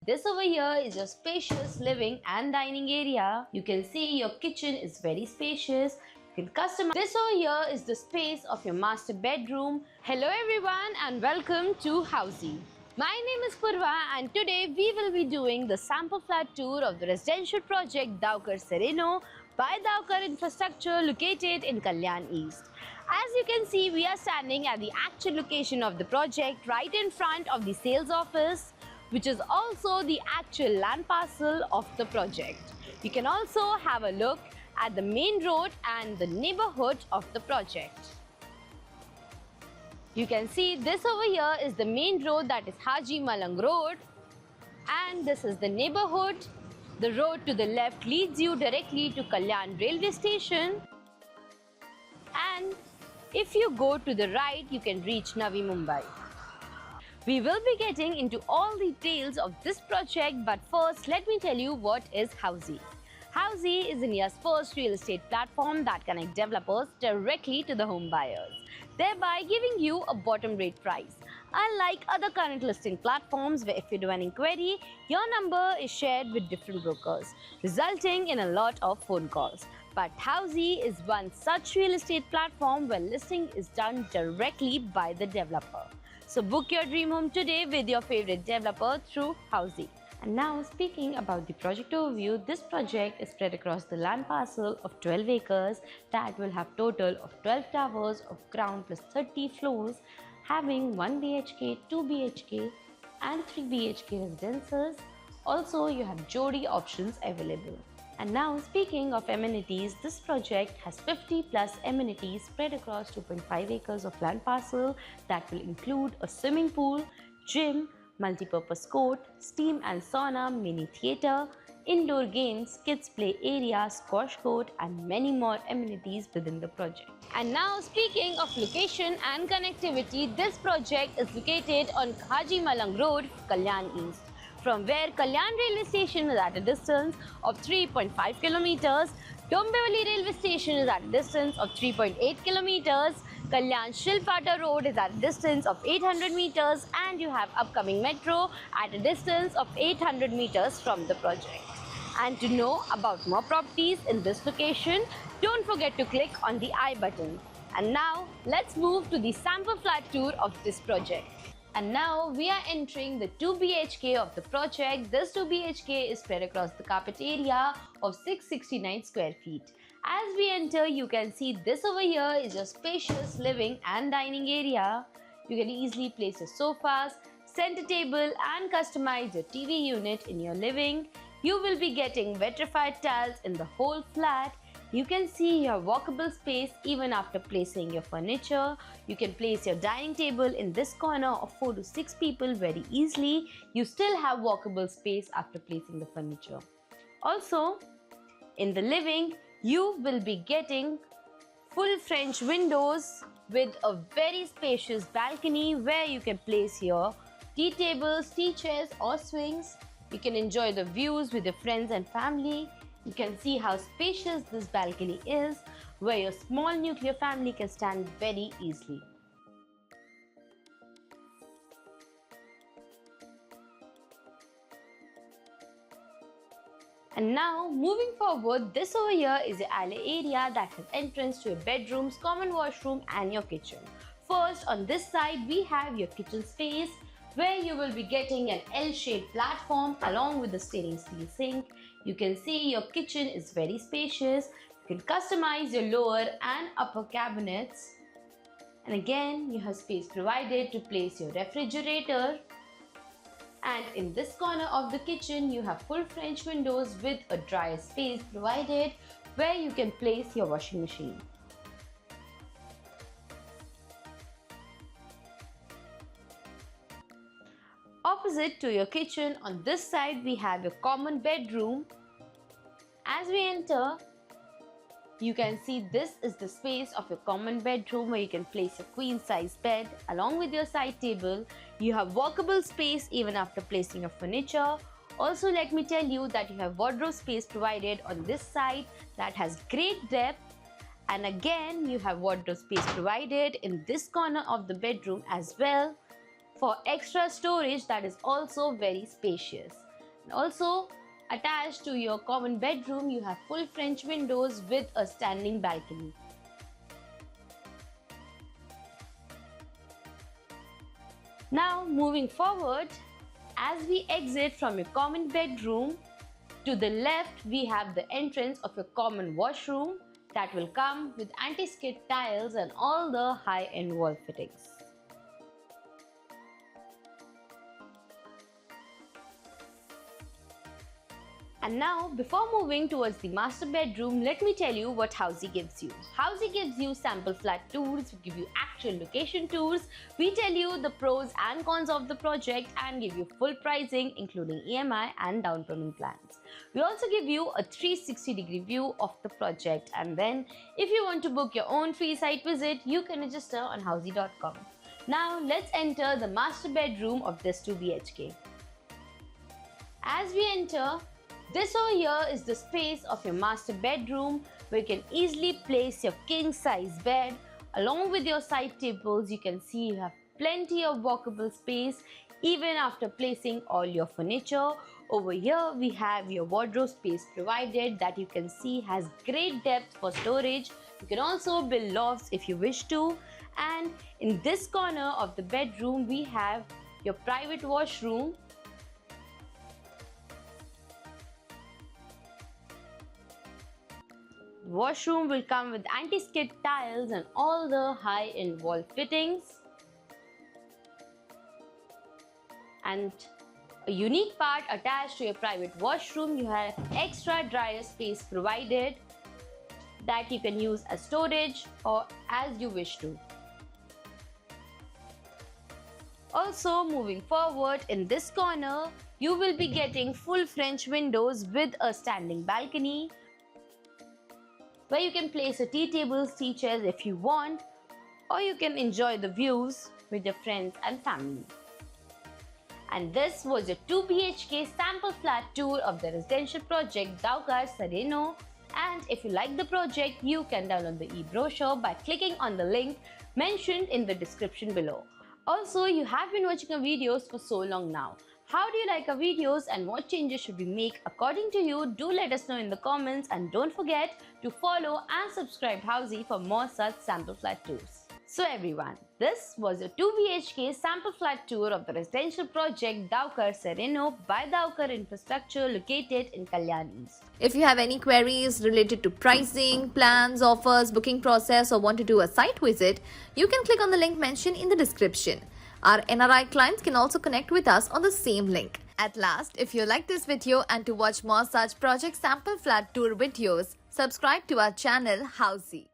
This over here is your spacious living and dining area. You can see your kitchen is very spacious. You can customize. This over here is the space of your master bedroom. Hello everyone and welcome to Housey. My name is Purva and today we will be doing the sample flat tour of the residential project Daukar Sereno by Daukar Infrastructure located in Kalyan East. As you can see, we are standing at the actual location of the project right in front of the sales office, which is also the actual land parcel of the project. You can also have a look at the main road and the neighborhood of the project. You can see this over here is the main road, that is Haji Malang Road, and this is the neighborhood. The road to the left leads you directly to Kalyan railway station, and if you go to the right you can reach Navi Mumbai. We will be getting into all the details of this project, but first let me tell you what is Housey. Housey is India's first real estate platform that connects developers directly to the home buyers, thereby giving you a bottom rate price. Unlike other current listing platforms where if you do an inquiry, your number is shared with different brokers, resulting in a lot of phone calls. But Housey is one such real estate platform where listing is done directly by the developer. So book your dream home today with your favorite developer through Housey. And now speaking about the project overview, this project is spread across the land parcel of 12 acres that will have total of 12 towers of ground plus 30 floors, having 1 BHK, 2 BHK and 3 BHK residences. Also, you have Jodi options available. And now speaking of amenities, this project has 50 plus amenities spread across 2.5 acres of land parcel that will include a swimming pool, gym, multi-purpose court, steam and sauna, mini theatre, indoor games, kids play area, squash court and many more amenities within the project. And now speaking of location and connectivity, this project is located on Haji Malang Road, Kalyan East, from where Kalyan railway station is at a distance of 3.5 kilometers, Dombivli railway station is at a distance of 3.8 kilometers, Kalyan Shilpata Road is at a distance of 800 meters, and you have upcoming metro at a distance of 800 meters from the project. And to know about more properties in this location, don't forget to click on the I button. And now let's move to the sample flat tour of this project. And now we are entering the 2 BHK of the project. This 2 BHK is spread across the carpet area of 669 square feet. As we enter, you can see this over here is your spacious living and dining area. You can easily place your sofas, center table and customize your TV unit in your living. You will be getting vitrified tiles in the whole flat. You can see your walkable space even after placing your furniture. You can place your dining table in this corner of 4 to 6 people very easily. You still have walkable space after placing the furniture. Also, in the living, you will be getting full French windows with a very spacious balcony where you can place your tea tables, tea chairs or swings. You can enjoy the views with your friends and family. You can see how spacious this balcony is, where your small nuclear family can stand very easily. And now moving forward, this over here is your alley area that has entrance to your bedrooms, common washroom and your kitchen. First, on this side we have your kitchen space, where you will be getting an L-shaped platform along with the stainless steel sink. You can see your kitchen is very spacious. You can customize your lower and upper cabinets. And again, you have space provided to place your refrigerator. And in this corner of the kitchen, you have full French windows with a dryer space provided where you can place your washing machine. Opposite to your kitchen, on this side we have your common bedroom. As we enter, you can see this is the space of your common bedroom where you can place a queen size bed along with your side table. You have walkable space even after placing your furniture. Also, let me tell you that you have wardrobe space provided on this side that has great depth. And again, you have wardrobe space provided in this corner of the bedroom as well, for extra storage that is also very spacious. Also, attached to your common bedroom, you have full French windows with a standing balcony. Now, moving forward, as we exit from your common bedroom, to the left, we have the entrance of your common washroom that will come with anti-skid tiles and all the high-end wall fittings. And now, before moving towards the master bedroom, let me tell you what Housey gives you. Housey gives you sample flat tours, we give you actual location tours, we tell you the pros and cons of the project and give you full pricing including EMI and down payment plans. We also give you a 360-degree view of the project, and then if you want to book your own free site visit, you can register on housey.com. Now let's enter the master bedroom of this 2 BHK. As we enter, this over here is the space of your master bedroom where you can easily place your king size bed. Along with your side tables, you can see you have plenty of walkable space even after placing all your furniture. Over here we have your wardrobe space provided that you can see has great depth for storage. You can also build lofts if you wish to. And in this corner of the bedroom we have your private washroom. The washroom will come with anti-skid tiles and all the high-end wall fittings. And a unique part attached to your private washroom, you have extra dryer space provided that you can use as storage or as you wish to. Also, moving forward, in this corner, you will be getting full French windows with a standing balcony, where you can place a tea table, tea chairs if you want, or you can enjoy the views with your friends and family. And this was your 2 BHK sample flat tour of the residential project Daukar Sereno. And if you like the project, you can download the e-brochure by clicking on the link mentioned in the description below. Also, you have been watching our videos for so long now. How do you like our videos and what changes should we make according to you? Do let us know in the comments, and don't forget to follow and subscribe Housey for more such sample flat tours. So everyone, this was a 2 BHK sample flat tour of the residential project Daukar Sereno by Daukar Infrastructure located in Kalyan East. If you have any queries related to pricing, plans, offers, booking process or want to do a site visit, you can click on the link mentioned in the description. Our NRI clients can also connect with us on the same link. At last, if you like this video and to watch more such project sample flat tour videos, subscribe to our channel Housey.